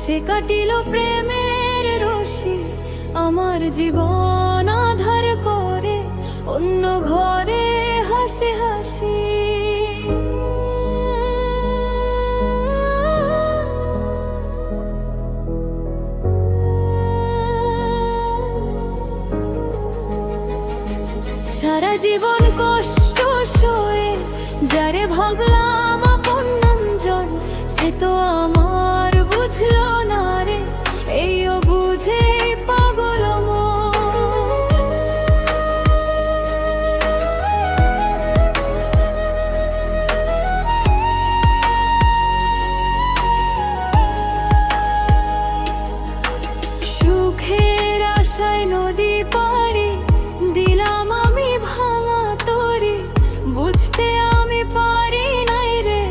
সে কাটিল প্রেমের রশি আমার জীবন আধার করে, অন্য ঘরে হাসি হাসি। সারা জীবন কষ্ট সয়ে যারে ভাবলাম আপনজন, সে তো আমার বুঝলো না রে, এইও বুঝে পাগল সুখের আশায় নদী পাড়ি দিলাম আমি ভাঙা তরি, বুঝতে আমি পারি নাই রে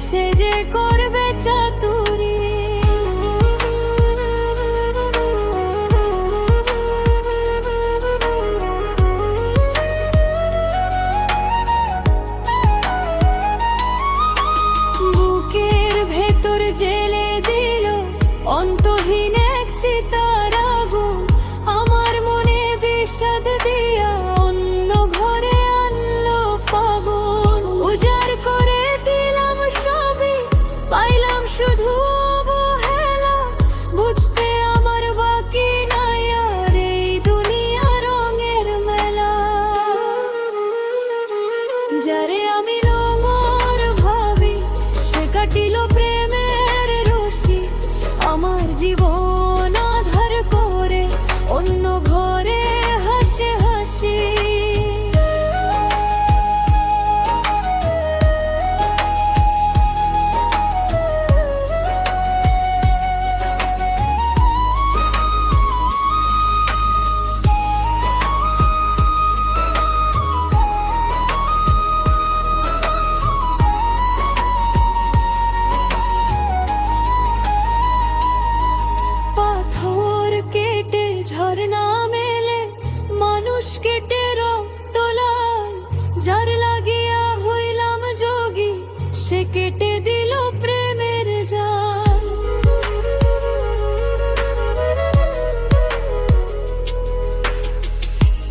সে যে করবে চাতুরি। বুকের ভেতর জেলে দিল অন্তহীন এক চিতার আগুন, আমার মনে বিষাদ দিয়া অন্য ঘরে আনলো ফাগুন। উজাড় করে দিলাম সবই, পাইলাম শুধু অবহেলা, বুঝতে আমার বাকি নাই আর এই দুনিয়া রঙের মেলা। যারে আমি রঙর ভাবি সে কাটিল প্রেমের রশি আমার জীবন আধার করে, অন্য ঘরে হাসি হাসি। পাথর কেটে ঝরনা মেলে মানুষ কেটে রক্ত লাল, যার লাগিয়া হইলাম যোগী সে কেটে দিল প্রেমের জাল।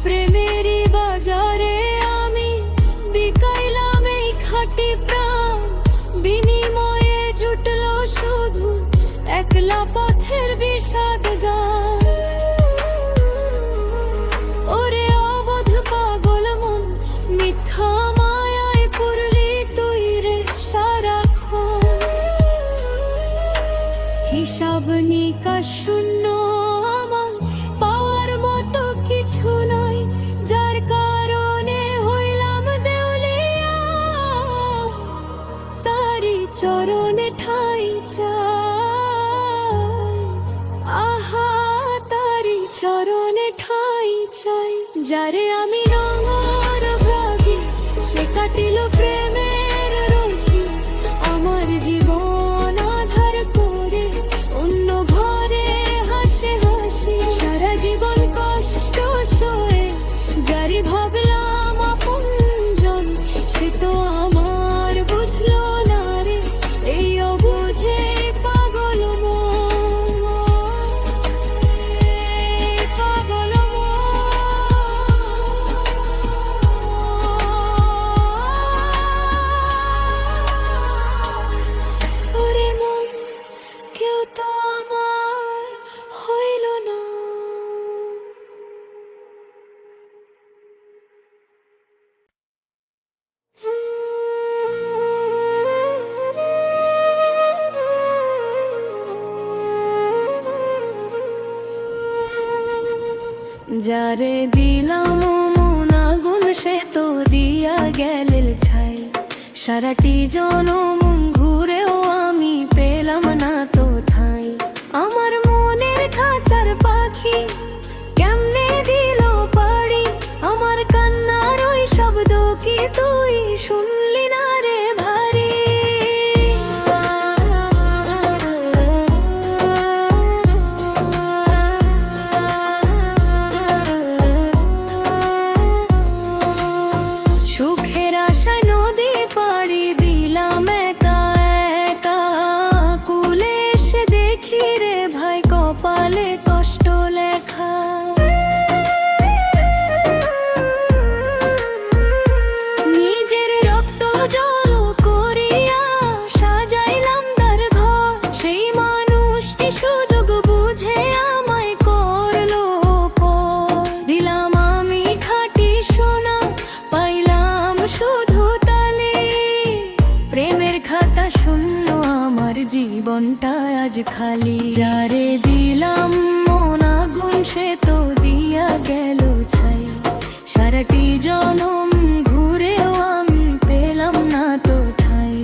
প্রেমেরই বাজারে আমি বিকাইলাম এই খাঁটি প্রাণ, বিনিময়ে জুটলো শুধু একলা পথের বিষাদ গান। ওরে অবধ পাগল মন মিথ্যা মায়ায় পুরলি তুই রে সারাক্ষণ, হিসাব নিকাশ শূন্য আমার পাওয়ার মতো কিছু নাই, যার কারণে হইলাম দেউলিয়া তারি চরণে ঠাই চাই। আহা তারি চরণে ঠাই চাই। যারে আমি রঙর ভাবি সে কাটিল প্রেমের রশি আমার জীবন আধার করে, অন্য ঘরে হাসি হাসি। সারা জীবন কষ্ট সয়ে যারে ভাবলাম আপনজন, সে তো আমার বুঝলো না রে, এইও বুঝে পাগল পাগল ওরে মন কেউ তো আমার হইল না। যারে দিলাম মন আগুন সে তো দিয়া গেল ছাই, সারাটি জনম ঘুরেও আমি পেলাম না তো ঠাই। আমার মনের খাঁচার পাখি কেমনে দিল পাড়ি, আমার কান্নার ওই শব্দ কি তুই শুনলি না রে ভারী। সুখের আশায় নদী পাড়ি দিলাম একা একা, কুলে এসে দেখি রে কপালে কষ্ট লেখা। নিজের রক্ত জল করিয়া সাজাইলাম তার ঘর, সেই মানুষটি সুযোগ বুঝে আমায় করলো পর। দিলাম আমি খাঁটি সোনা, পাইলাম শুধু তালি। প্রেমের খাতা শূন্য, আমার জীবনটা আজ খালি। যারে দিলাম মন আগুন, সে তো দিয়া গেল ছাই। সারাটি জনম ঘুরেও আমি পেলাম না তো ঠাই।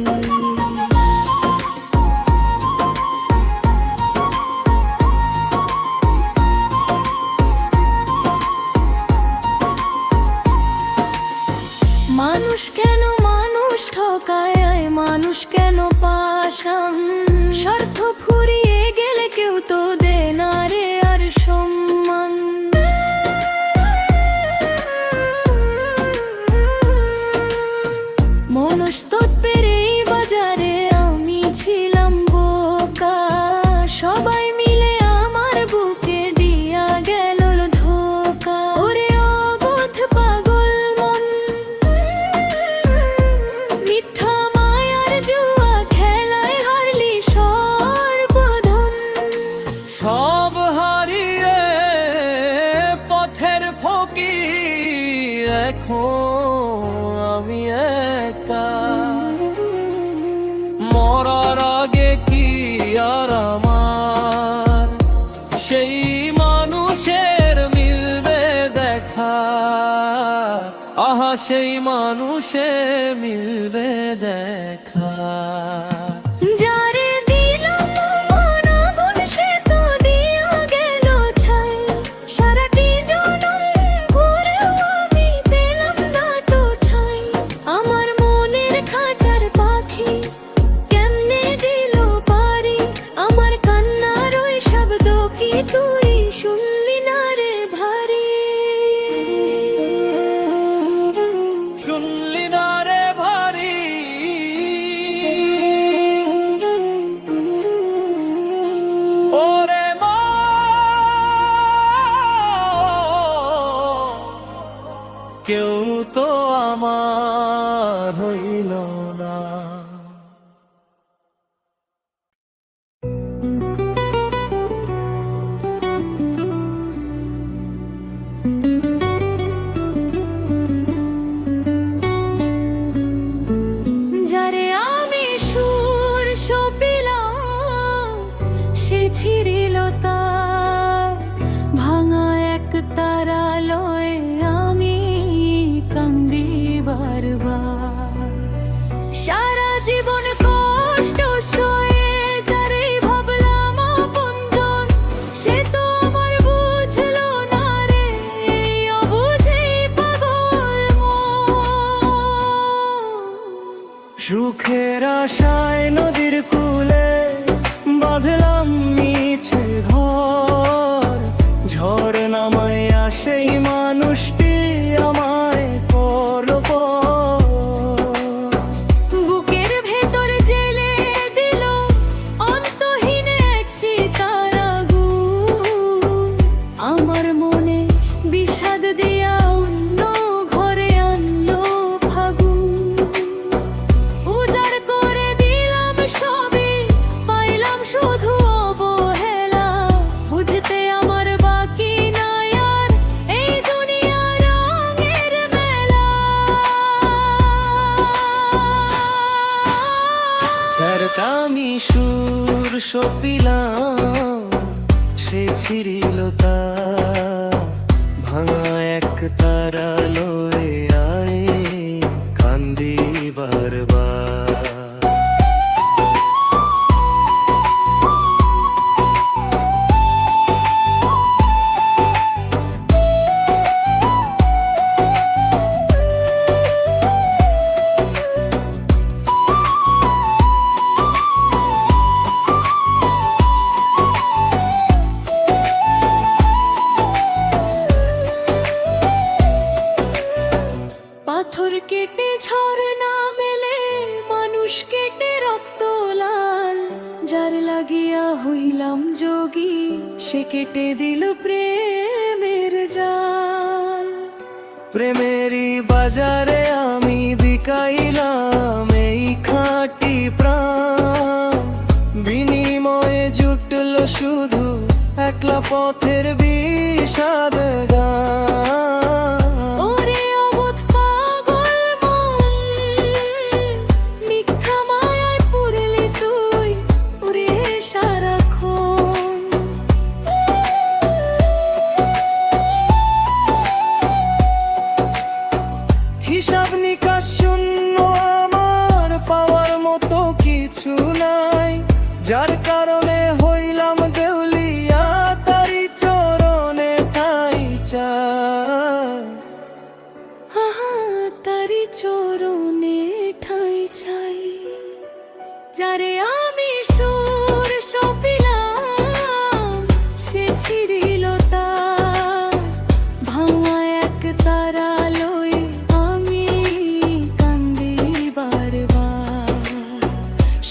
মানুষ কেন মানুষ ঠকায়, মানুষ কেন পাশান। স্বার্থ ফুরিয়ে গেলে কেউ তো দে না রে আর সম্মান। মনস্তত্ত্বের এই বাজারে আমি ছিলাম বোকা। সবাই মিলে আমার বুকে দিয়া গেল ধোঁকা। ওরে অবোধ পাগল মন, মিথ্যা মায়ার জুয়া খেলায় হারলি সর্বধন। সব হারিয়ে পথের ফকির, এখন আমি একা। মরার আগে কি আর আমার সেই মানুষের মিলবে দেখা? আহা, সেই মানুষে মিলবে দেখা। যারে দিলাম মন আগুন, সে তো দিয়া গেল ছাই। সারাটি জনম ঘুরেও আমি পেলাম না তো ঠাই। আমার মনের খাঁচার পাখি কেমনে দিল পারি। আমার কান্নার ওই শব্দ কি তুই শুনলি না রে ভারী? শুনলি না রে ভারী? ওরে মা, কেউ তো আমার হইল না। যারে আমি সুর সপিলাম, সে ছিড়িল তার। ভাঙা এক তারা লয়ে আমি কান্দি বারবার। সারা জীবন কষ্ট সয়ে যারে ভাবলাম আপনজন, সে তো আমার বুঝলো না রে, এই অবুঝেই পাগল মন। সুখের আশায় নদীর কূলে বাঁধলাম মিছে ঘর। ঝড় নামাইয়া সেই মানুষটি আমায় করলো পর। বুকের ভেতর জেলে দিল অন্তহীন এক চিতার আগুন। আমার মনে বিষাদ দিয়া অন্য ঘরে আনলো ফাগুন। উজাড় করে দিলাম সবে, পাইলাম শুধু অবহেলা। বুঝতে আমার বাকি নাই আর এই দুনিয়া রঙের মেলা। ছাড়তা আমি সুর সপিলাম, সে ছিড়িল তা। ভাঙা এক তারা লয়ে আয় কান্দি বারবার। পাথর কেটে ঝরনা মেলে, মানুষ কেটে রক্ত লাল। যার লাগিয়া হইলাম যোগী, সে কেটে দিল প্রেমের জাল। প্রেমেরই বাজারে আমি বিকাইলাম এই খাঁটি প্রাণ, বিনিময়ে জুটল শুধু একলা পথের বিষাদ গান। ওরে অবোধ পাগল মন, মিথ্যা মায়ায় পড়লি তুই ওরে সারাক্ষণ। হিসাব নিকাশ শূন্য, আমার পাওয়ার মতো কিছু নাই, যার কারণে হইলাম দেউলিয়া, তারি চরণে ঠাই চাই। আহা, তারি চরণে ঠাঁই চাই। যারে আমি সুর সপিলাম সে ছিড়িল তার, ভাঙা এক তারা লই আমি কান্দি বারবার।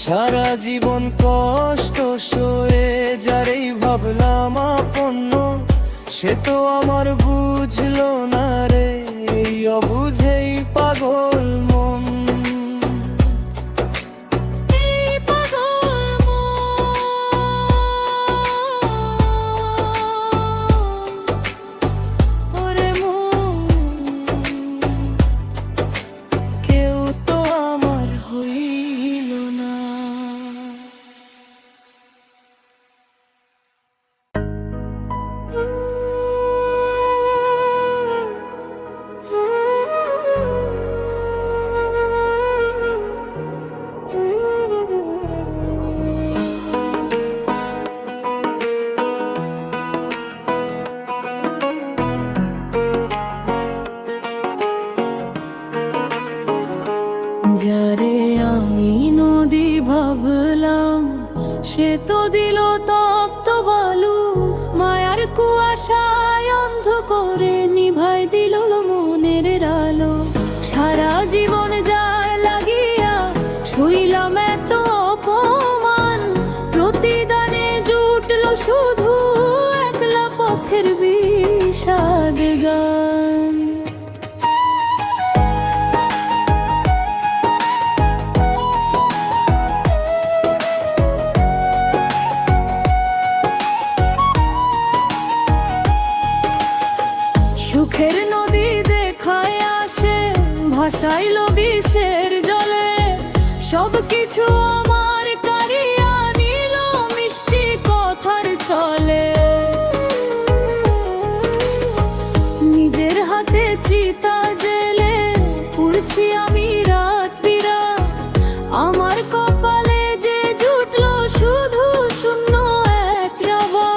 সারা জীবন কষ্ট সয়ে যারেই ভাবলাম আপন্ন, সে তো আমার বুঝলো না রে, এই অবুঝেই পাগল মন। এই পাগল মন, ওরে মন, কেউ তো আমার হইল না। যারে আমি নদী ভাবলাম সে তো দিল তপ্ত বালু, মায়ার কুয়াশায় অন্ধ করে নিভাই দিল মনের আলো। সারা জীবন যার লাগিয়া শুইলাম এত অপমান, প্রতিদানে জুটল শুধু একলা পথের বিষাদ গান। সুখের নদী দেখায় আসে ভাসাইল বিষের জলে, সবকিছু আমার কারিয়া নিল মিষ্টি কথার ছলে। নিজের হাতে চিতা জেলে পুড়ছি আমি রাত বিরাত, আমার কপালে যে জুটল শুধু শূন্য এক রাবা।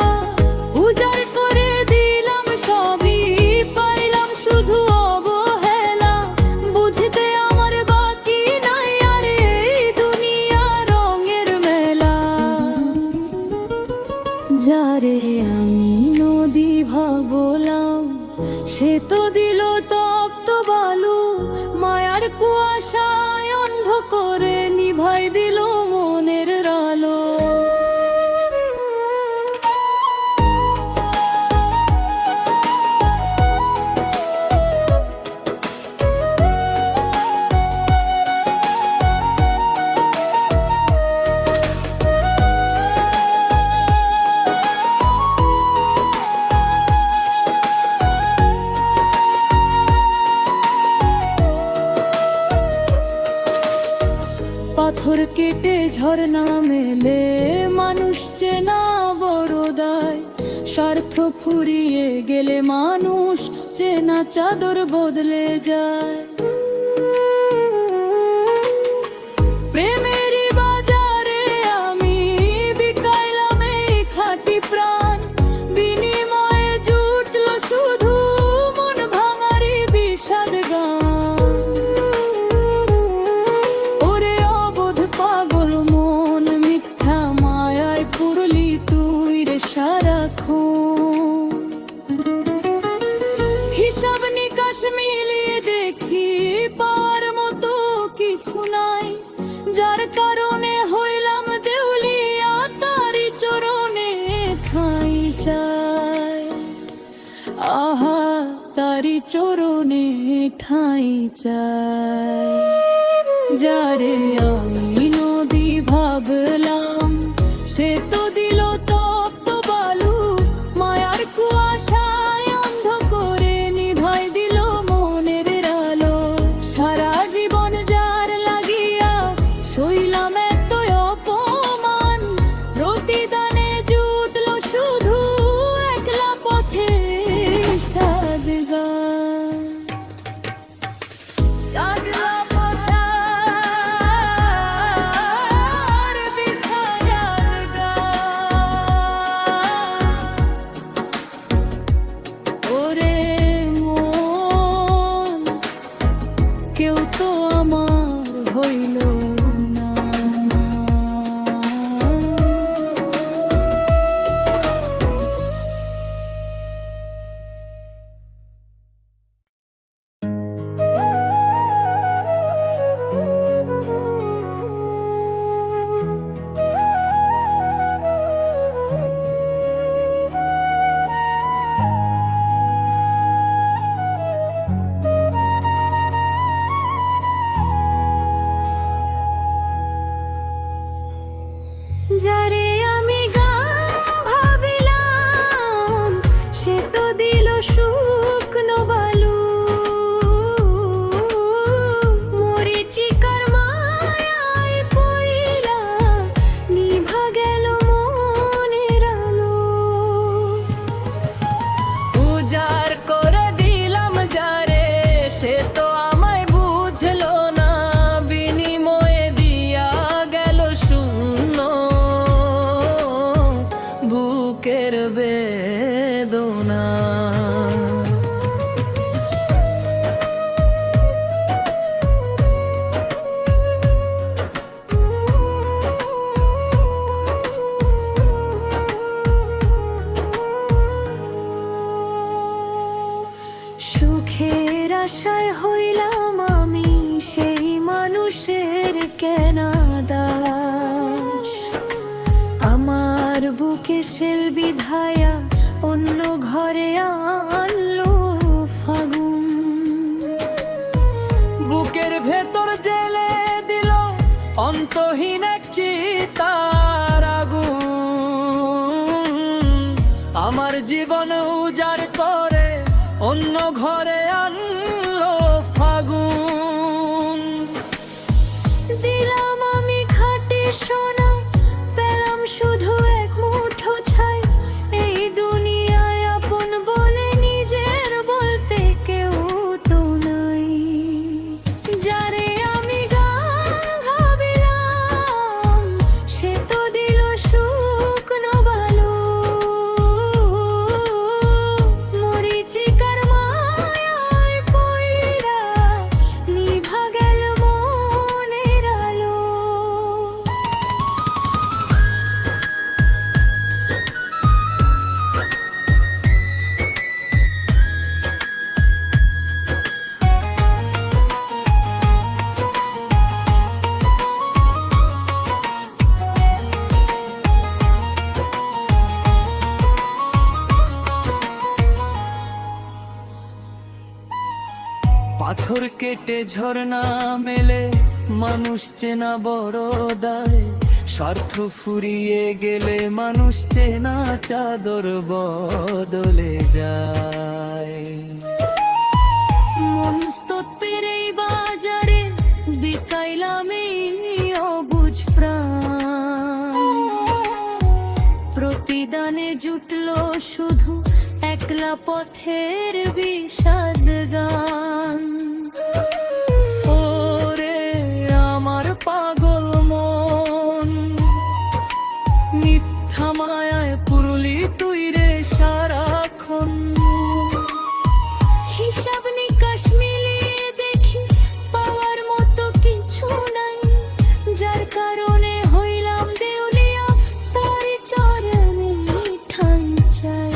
উজাড় করে দিলাম সবই, পাইলাম শুধু অবহেলা, বুঝতে আমার বাকি নাই আর এই দুনিয়া রঙের মেলা। যারে আমি নদী ভাবলাম সে তো দিল তপ্ত বালু, মায়ার কুয়াশায় অন্ধ করে নিভাই দিল মনের আলো। পাথর কেটে ঝরনা মেলে মানুষ চেনা বড় দায়, স্বার্থ ফুরিয়ে গেলে মানুষ চেনা চাদর বদলে যায়। প্রেমেরই বাজারে আমি বিকাইলাম এই খাঁটি প্রাণ, বিনিময়ে জুটল শুধু মন ভাঙারি বিষাদ গান। ওরে অবোধ পাগল মন, মিথ্যা মায়ায় পড়লি তুই রে সারাক্ষণ। হিসাব নিকাশ মিলিয়ে দেখি পাওয়ার মতো কিছু নাই, যার কারণে হইলাম দেউলিয়া, তারি চরণে ঠাঁই চাই। তারি চরণে ঠাঁই চাই। যারে আমি নদী ভাবলাম, সে তো দিল তপ্ত বালু, মায়ার কুয়াশায় অন্ধ করে নিভাই দিল মনের আলো। সারা জীবন যার লাগিয়া সইলাম এত অপমান, প্রতিদানে জুটল শুধু একলা পথে সাদগান। একলা পথার বিষাদ গান। ওরে মন, কেউ তো আমার হইল না। যারে আমি গান ভাবিলাম, সে তো দিল শুকনো বালু, মরিচিকার মায়ায় পইলা নিভা গেল মনের আলো। উজাড় করে দিলাম যারে, সে তো আমায় বুঝলো না, বিনিময়ে দিয়া গেল শূন্য বুকের বেদনা। সুখের আশায় হইলাম আমি সেই মানুষের কেনা দাস। আমার বুকে শেল বিধায়া অন্য ঘরে আনলো ফাগুন। বুকের ভেতর জেলে দিল অন্তহীন এক চিতার আগুন। আমার জীবন উজাড় করে অন্য ঘরে আনলো ফাগুন। দিলাম আমি খাঁটি সোনা, পেলাম শুধু এক মুঠো ছাই। এই দুনিয়ায় আপন বলে নিজের বলতে কেউ তো নাই। যারে আমি গান ভাবিলাম, সে তো দিল শুকনো বালু, মরিচিকার মায়ায় পইড়া নিভা গেল মনের আলো। পাথর কেটে ঝর্ণা মেলে মানুষ চেনা বড় দায়। স্বার্থ ফুরিয়ে গেলে মানুষ চেনা চাদর বদলে যায়। মনস্তত্বের এই বাজারে বিকাইলাম এই অবুঝ প্রাণ। প্রতিদানে জুটলো শুধু একলা পথের বিষাদ গান। ওরে আমার পাগল মন, মিথ্যা মায়ায় পুরলি তুই রে সারাক্ষণ। হিসাব নিকাশ মিলিয়ে দেখি পাওয়ার মতো কিছু নাই। যার কারণে হইলাম দেউলিয়া, তার চরণে ঠাঁই চাই।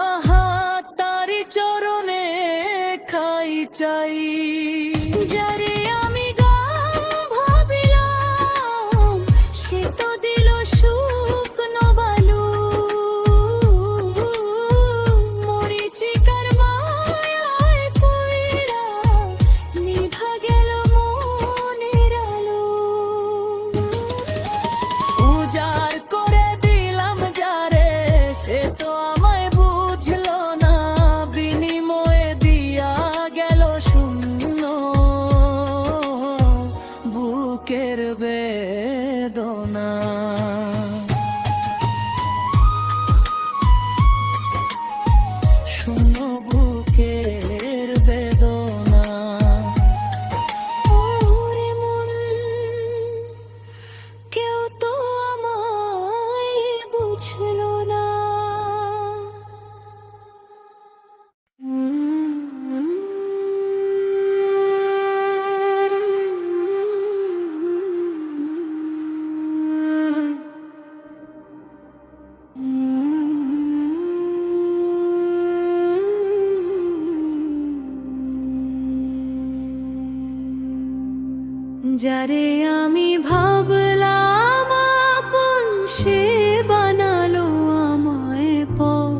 আহা তারি চরণে যারে আমি ভাবলাম আপন সে বানালো আমায় পর।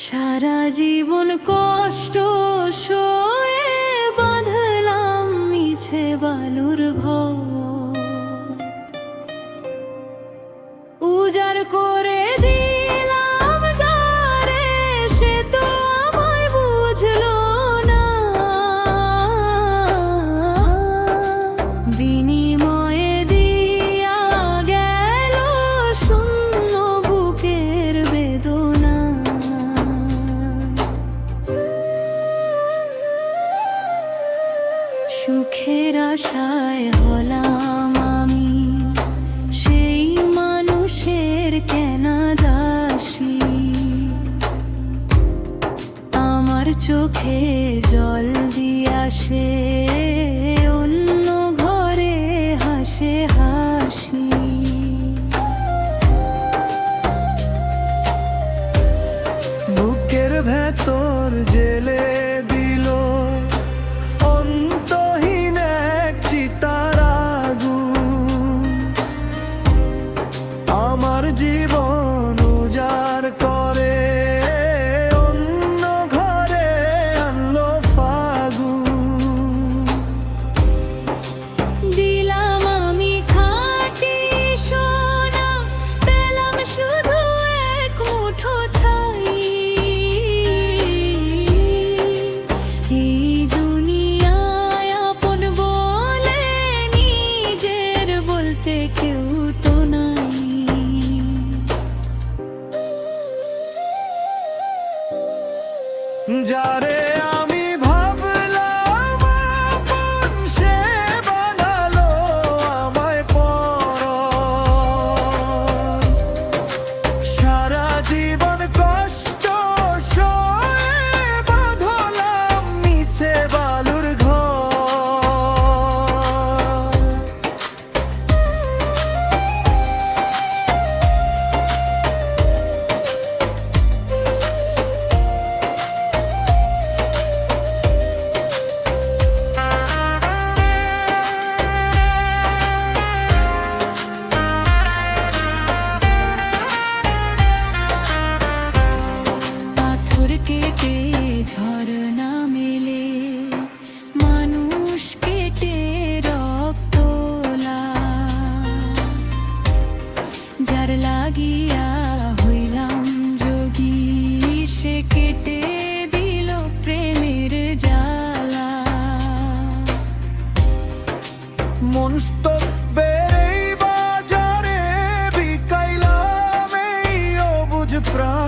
সারা জীবন কষ্ট সয়ে বাঁধলাম মিছে বালুর ঘর। উজাড় করে দিলাম যারে সে তো আমায় বুঝলো না। বিনিময়ে দিয়া গেল শূন্য বুকের বেদনা। সুখের আশায় হলাম আমি সেই মানুষের কেনা দাসী। আমার চোখে জল দিয়া সে অন্য ঘরে হাসে হাসি। বুকের ভেতর জেলে দিল অন্তহীন এক চিতার আগুন। আমার জীবন উজাড় করে অন্য ঘরে আনলো ফাগুন। দিলাম আমি খাঁটি সোনা, পেলাম শুধু এক মুঠো ছাই। এই দুনিয়ায় আপন বলে নিজের বলতে কেউ তো নাই। যারে আমি ভাবলাম আপন সে বানালো আমায় পর। সারা জীবন কষ্ট সয়ে বাঁধলাম মিছে বালুর ঘর। পাথর কেটে ঝরনা মেলে, মানুষ কেটে রক্ত লাল। যার লাগিয়া হইলাম যোগী সে কেটে দিল প্রেমের জ্বালা। মনস্তব্যের এই বাজারে বিকাইলাম এই অবুঝ প্রাণ।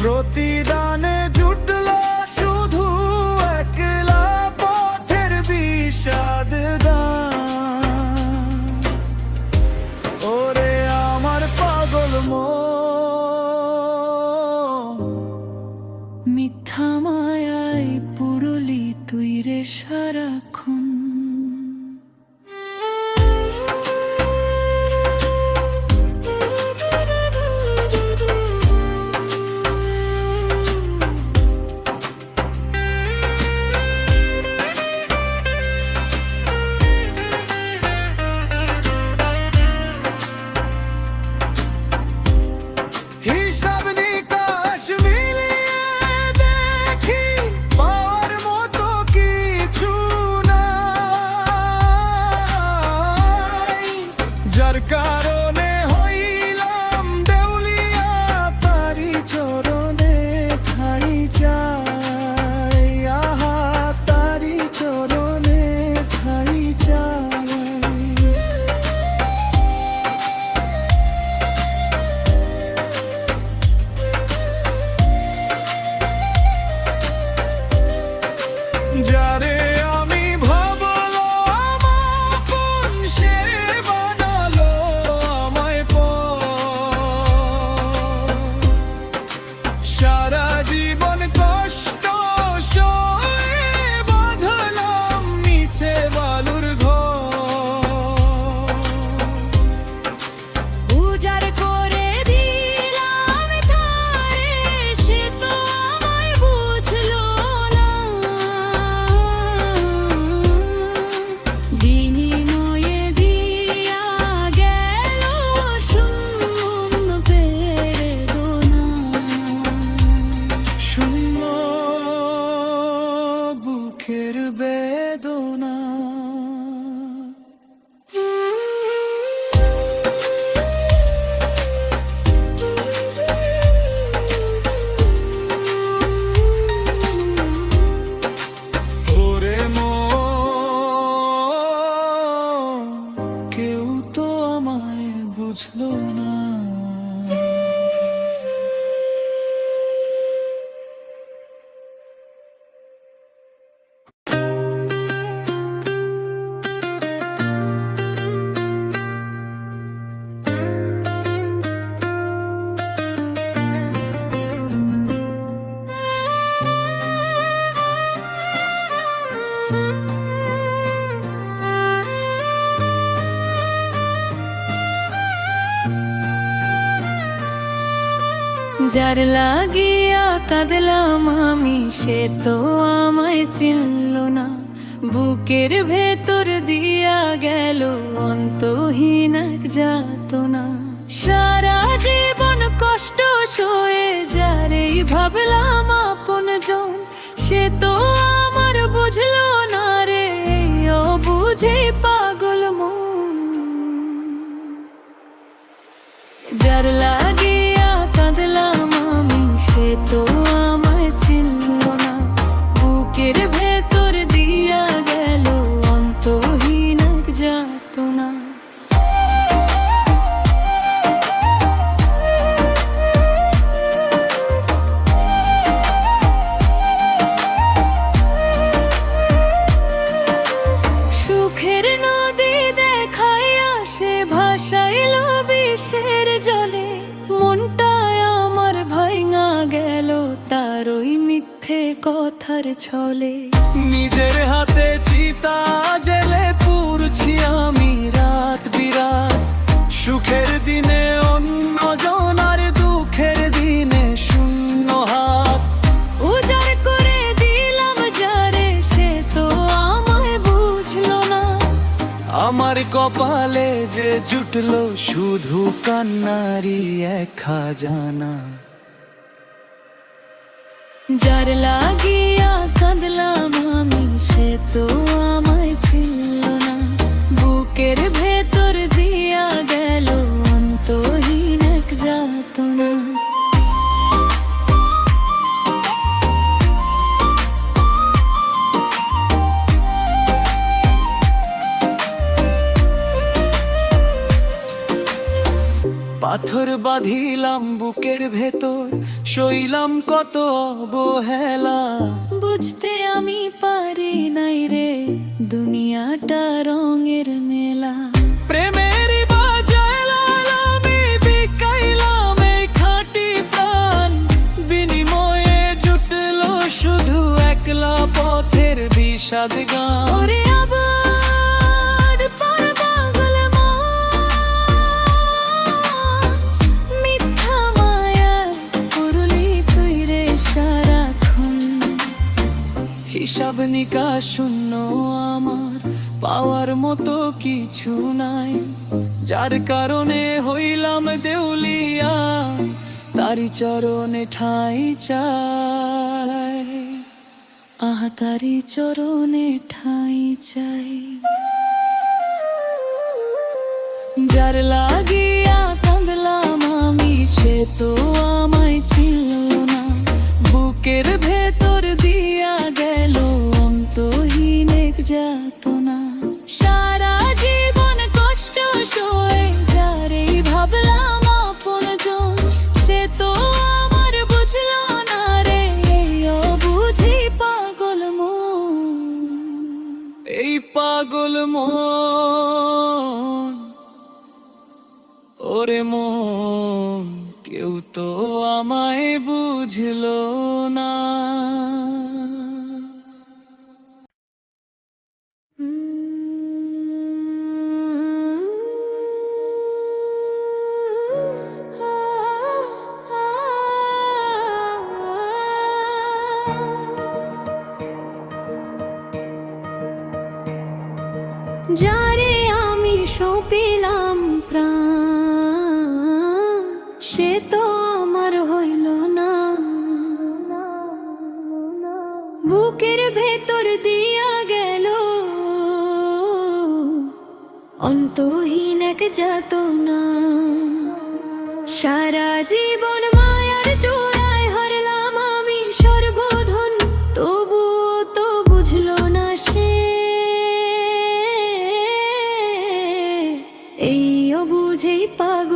প্রতিদানে জুটল শুধু একলা পথের বিষাদ গান। ওরে আমার পাগল মন, মিথ্যা মায়ায় পুরলি তুই রে সারাক্ষণ। হিসাব নিকাশ মিলিয়ে দেখি পাওয়ার মতো কিছু নাই। যার কারণে হইলাম দেউলিয়া তারি চরণে ঠাই চাই। আহা তারি চরণে ঠাই চাই। যারে আমি ভাবলাম আপন সে বানালো বুঝলো না। যার লাগিয়া কাঁদলাম আমি, সে তো আমায় চিনল না। বুকের ভেতর দিয়া গেল অন্তহীন এক যাতনা। সারা জীবন কষ্ট সয়ে যারেই ভাবলাম আপনজন, সে তো আমার বুঝলো না রে, ও বুঝে পাগল মন। যার লাগিয়া কাঁদলাম আমি, সে তো আমায় চিনল না। বুকের ভেতর দিয়া গেল অন্তহীন এক যাতনা। সুখের নদী দেখাইয়া সে ভাসাইল বিষের জলে। মনটায় আমার ভাঙা গেল তার ওই মিথ্যে কথার ছলে। নিজের হাতে চিতা জেলে পুড়ছি আমি রাত বিরাত। সুখের দিনে অন্য জনার, দুঃখের দিনে শূন্য হাত। উজাড় করে দিলাম যারে, সে তো আমায় বুঝলো না। আমার কপালে যে জুটলো শুধু কান্নারি এক খাজানা। যার লাগিয়া কাঁদলাম আমি, সে তো আমায় চিনল না। বুকের ভেতর দিয়া গেল অন্তহীন এক যাতনা। পাথর বাঁধিলাম বুকের ভেতর, সইলাম কত অবহেলা। বুঝতে আমি পারি নাই রে, দুনিয়াটা রঙের মেলা। প্রেমেরই বাজায় লাল আমি বিকাইলাম এই খাঁটি প্রাণ। বিনিময়ে জুটলো শুধু একলা পথের বিষাদ গান। ওরে আবার পর পাগল মন, মিথ্যা মায়ায় পড়লি তুই রে সারাক্ষণ। হিসাব নিকাশ শূন্য আমার, পাওয়ার মতো কিছু নাই। যার কারণে হইলাম দেউলিয়া, তারি চরণে ঠাঁই চাই। আহা তারি চরণে ঠাঁই চাই। যার লাগিয়া কাঁদলাম আমি, সে তো আমায় চিনল না। বুকের ভেতর দিয়া গেল অন্তহীন এক যাতনা। সারা জীবন কষ্ট সয়ে যারেই ভাবলাম আপনজন, সে তো আমার বুঝলো না রে, ও বুঝি পাগল মন। এই পাগল মন, ওরে মন, কেউ তো আমায় বুঝলো না। যারে আমি সঁপিলাম প্রাণ, সে তো আমার হইল না। বুকের ভেতর দিয়া গেল অন্তহীন এক যাতনা। সারা জীবন মায়ার চূড়ায় হারলাম আমি সর্বধন, তবুও তো বুঝলো না সে, এই অবুঝেই পাগল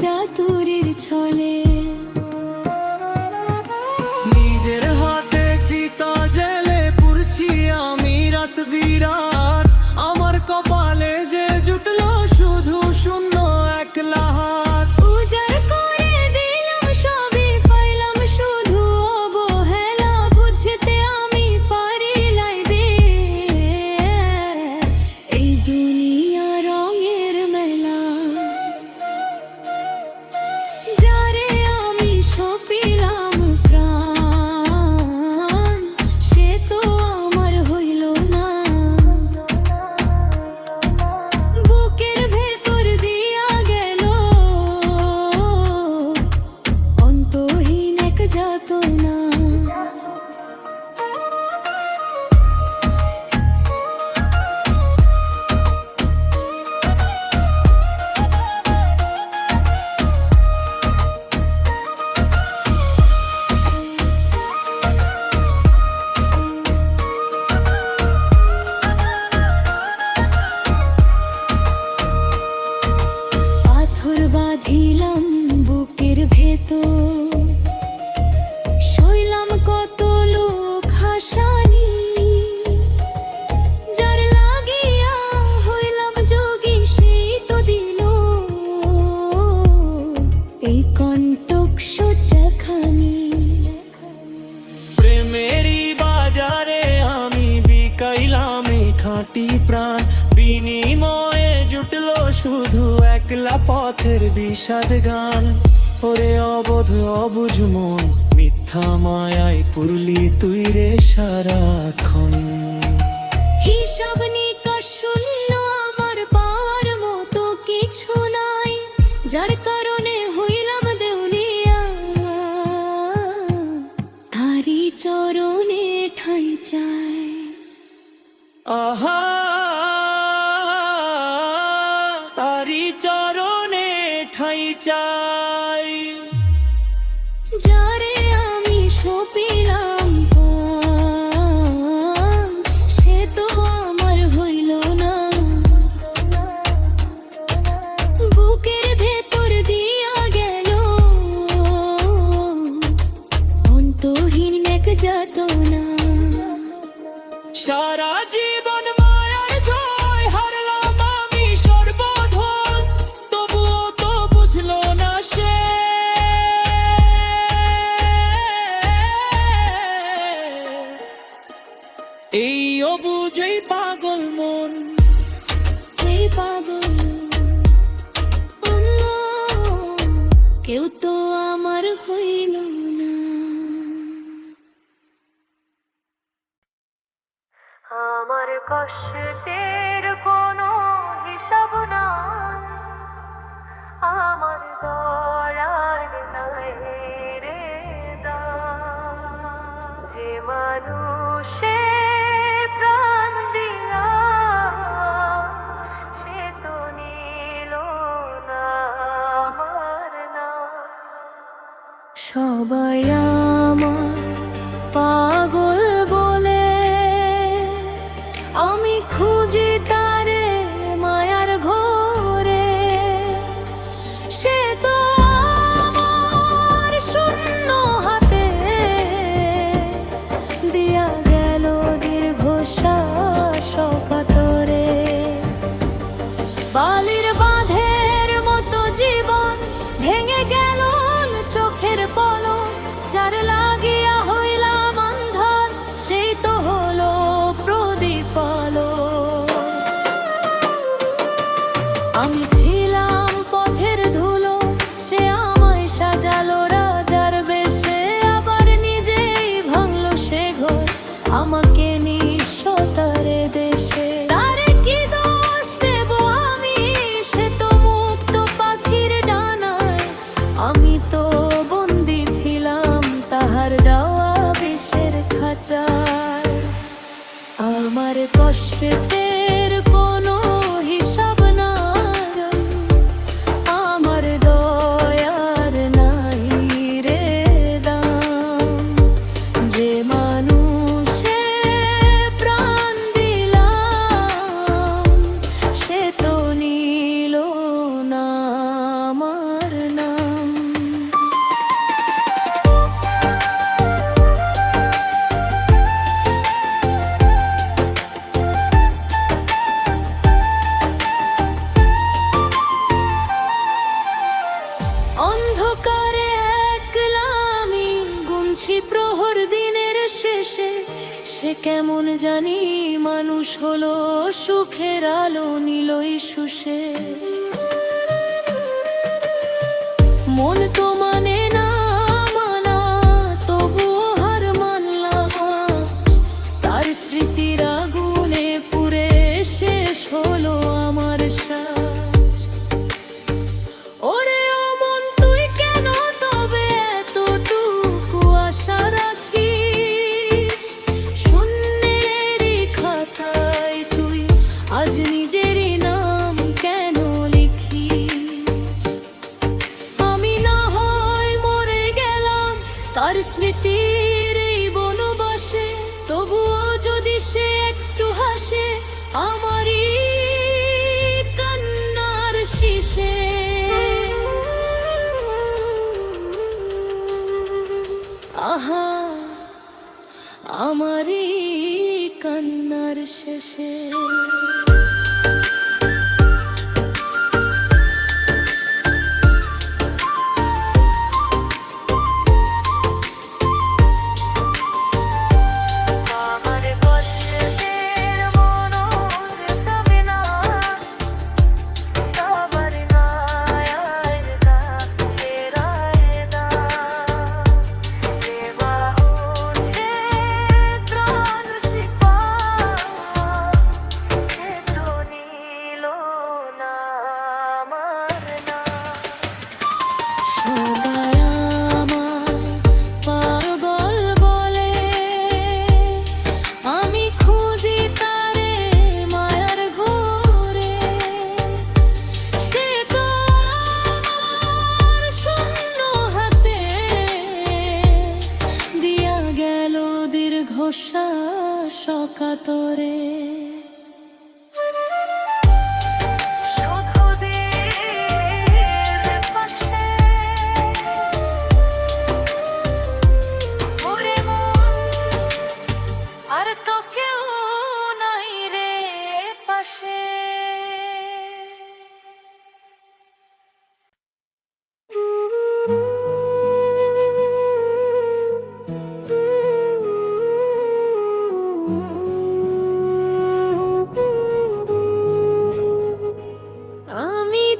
চাতুরীর ছলে। নিজের হাতে চিতা জেলে পুড়ছি আমি রাত বিরাত, আমার কপালে যে জুটলো শুধু শূন্য একলা হাত। উজাড় করে দিলাম সবই, পাইলাম শুধু অবহেলা, বুঝতে আমি পারি লাইবে এই দুনিয়া রঙের মেলা। যারে আমি সপিলাম প্রাণ, সে তো আমার হইল না। বুকের ভেতর দিয়া গেল অন্তহীন এক যাতনা। পাথর বাঁধিলাম বুকের ভেতর, সইলাম কত লোক হাসানি। যার লাগিয়া হইলাম যোগী, সেই তো দিল এই কণ্টক সোজাখানি। প্রেমেরই বাজারে আমি বিকাইলাম এই খাঁটি প্রাণ, বিনিময়ে জুটলো শুধু একলা পথের বিষাদ গান। ওরে অবোধ অবুঝ মন, মিথ্যা মায়ায় পুরলি তুই রে সারাক্ষণ। হিসাব নিকাশ শূন্য, আমার পাওয়ার মতো কিছু নাই, যার কারণে হইলাম দেউলিয়া। তারি চরণে ঠাঁই চাই। আহা, তারি চরণে ঠাঁই চাই। যারে আমি সপিলাম প্রাণ, সে তো আমার হইল না। বুকের ভেতর দিয়া গেল অন্তহীন এক যাতনা। সারা জীবন মায়ার জয় হারলাম আমি সর্বধন, তবুও তো বুঝলো না সে। এই অবুঝেই পাগল মন, এই পাগল কেউ তো আমার হইল না। আমার কষ্টের কোনো হিসাব নাই, আমার দয়ার নাই রে দাম। যে মানুষে প্রাণ দিলা, সে তো নিল না আমার নাম। সবাই আমার পাগল বলে, আমি খুঁজি তারে মায়ার ঘরে। সে তো আমার শূন্য হাতে দিয়া গেল দীর্ঘশ্বাস কাতরে। বালির বাঁধের মতো জীবন ভেঙে গেল চোখের পলক। যার লাগিয়া হইলাম অন্ধকার, সেই তো হলো প্রদীপ আলো। আমি ছিলাম পথের ধুলো, সে আমায় সাজালো রাজার বেশে, আবার নিজেই ভাঙলো সে ঘর, আমাকে নিঃস্বতারে দেশে। তারে কি দোষ দেব আমি, সে তো মুক্ত পাখির ডানায়, আমি তো বন্দী ছিলাম তাহার দেওয়া বিষের খাঁচায়। আমার কষ্টের কোনো হিসাব নাই, আমার দয়ার নাই রে দাম। যে মানুষে প্রাণ দিলাম, সে তো নিল না আমার অন্ধকারে একলা আমি গুনছি প্রহর দিনের শেষে, সে কেমন জানি মানুষ হলো সুখের আলো নিলই শুষে। মন তো মানে না মানা, তবুও হার মানলাম আজ। তার স্মৃতির আগুনে পুড়ে শেষ হলো আমার সাজ। ওরে ও মন, তুই কেন তবে এতটুকু আশা রাখিস? শূন্যেরই খাতায় তুই আজ নিজেরই নাম কেন লিখিস? আমি না হয় মরে গেলাম তার স্মৃতির এই বনবাসে, তবুও যদি সে একটু হাসে আমারই কান্নার শীষে। আহা, আমারই কান্নার শেষে। সকাতরে আর তো কেউ নাই রে পাশে।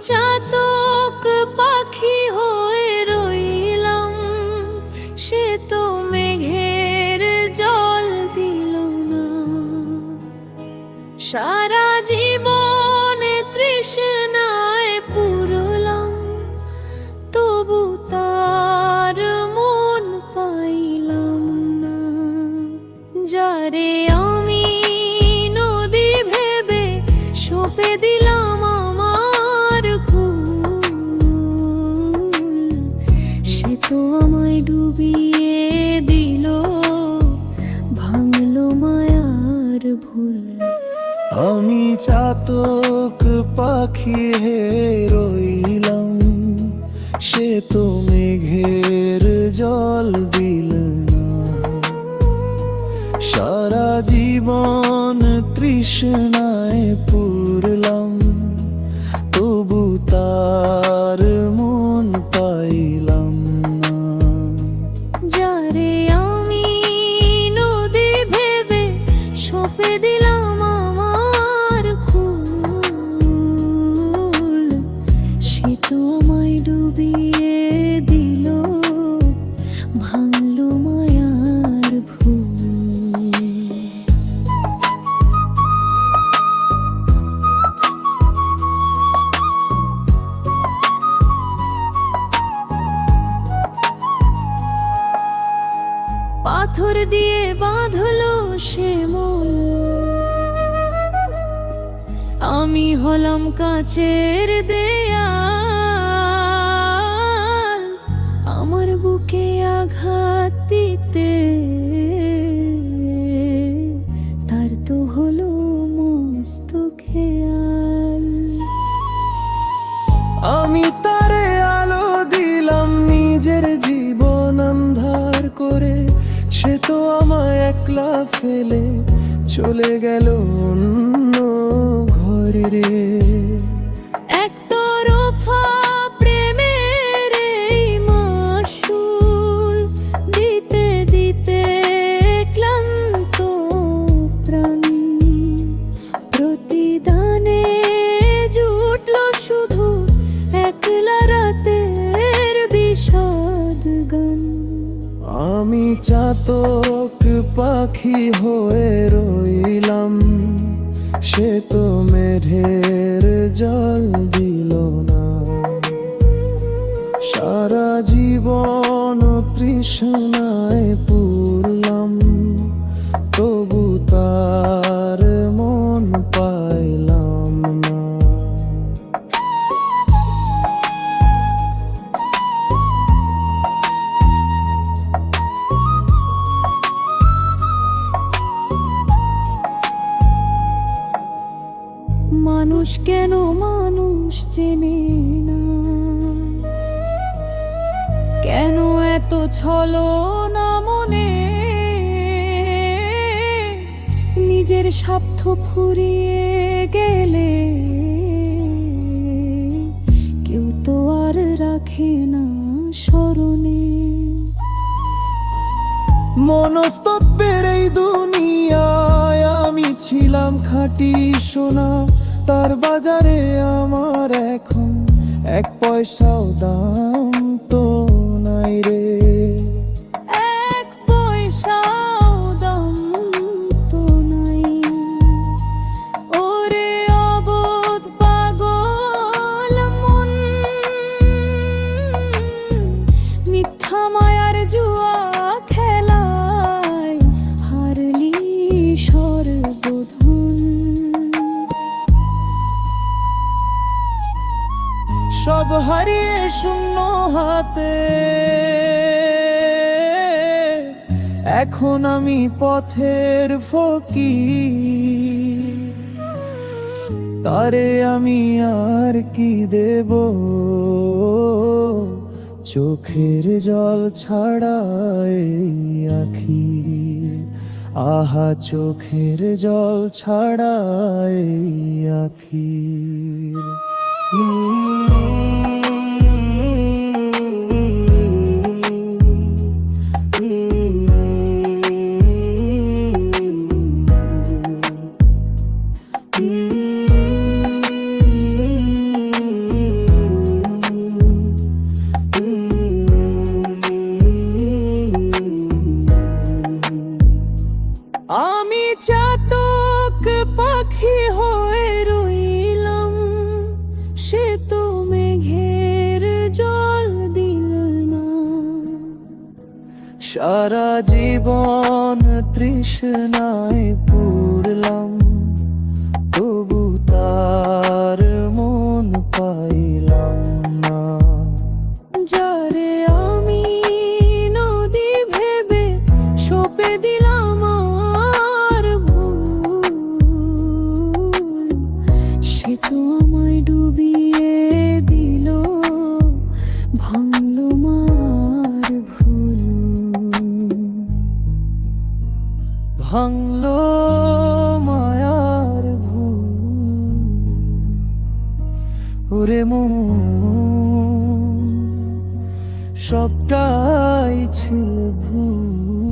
চাতক পাখি হয়ে রইলাম, সে তো মেঘের জল দিল না। সারা জীবনে তৃষ্ণায় পুরলাম, তবু তার মন পাইলাম না। যারে আমি নদী ভেবে সঁপে দিলাম তো আমায় ডুবিয়ে দিল, ভাঙলো মায়ার ভুল। আমি চাতক পাখি হয়ে রইলাম, সে তো মেঘের জল দিল না। সারা জীবন তৃষ্ণায় পুরলাম, তবু তার মন পাইলাম। সঁপে দিলাম আমার ফুল, সে তো আমায় ডুবিয়ে দিল, ভাঙলো মায়ার ভুল। পাথর দিয়ে বাঁধলো সে মন, আমি হলাম কাচের দেয়াল। আমার বুকে আঘাত দিতে তার তো হলো মস্ত খেয়াল। আমি তারে আলো দিলাম নিজের জীবন অন্ধার করে, সে তো আমায় একলা ফেলে চলে গেল অন্য ঘরে রে। একতরফা প্রেমের আমি চাতক পাখি হয়ে রইলাম, সে তো মেঘের জল দিল না। সারা জীবন তৃষ্ণায় পুরলাম, তবু তার মন পাইলাম না। মানুষ কেন মানুষ চেনে না, কেন এত ছলনা মনে, নিজের স্বার্থ ফুরিয়ে গেলে কেউ তো আর রাখে না স্মরণে। মনস্তত্ত্বের এই দুনিয়ায় আমি ছিলাম খাঁটি সোনা, তার বাজারে আমার এখন এক পয়সাও দাম তো নাই রে। এক পয়সাও দাম তো নাই, ওরে অবোধ পাগল মন, মিথ্যা মায়ার জুয়া খেলায় হারলি সর্বধন। সব হারিয়ে শূন্য হাতে এখন আমি পথের ফকির, তারে আমি আর কি দেব, চোখের জল ছাড়া এই আখি, আহা চোখের জল ছাড়া এই আখির। আমি চাতক পাখি হয়ে রইলাম, সে তো মেঘের জল দিল না। সারা জীবন তৃষ্ণায় পুরলাম, তবু তার মন পাইলাম না। যারে আমি নদী ভেবে সঁপে দিলাম আর ভুল, সে তো আমায় ডুবিয়ে দিল, ভাঙল মার ভুল। ভাঙলো মায়ার ভুল, ওরে মন সবটাই ছিল ভুল।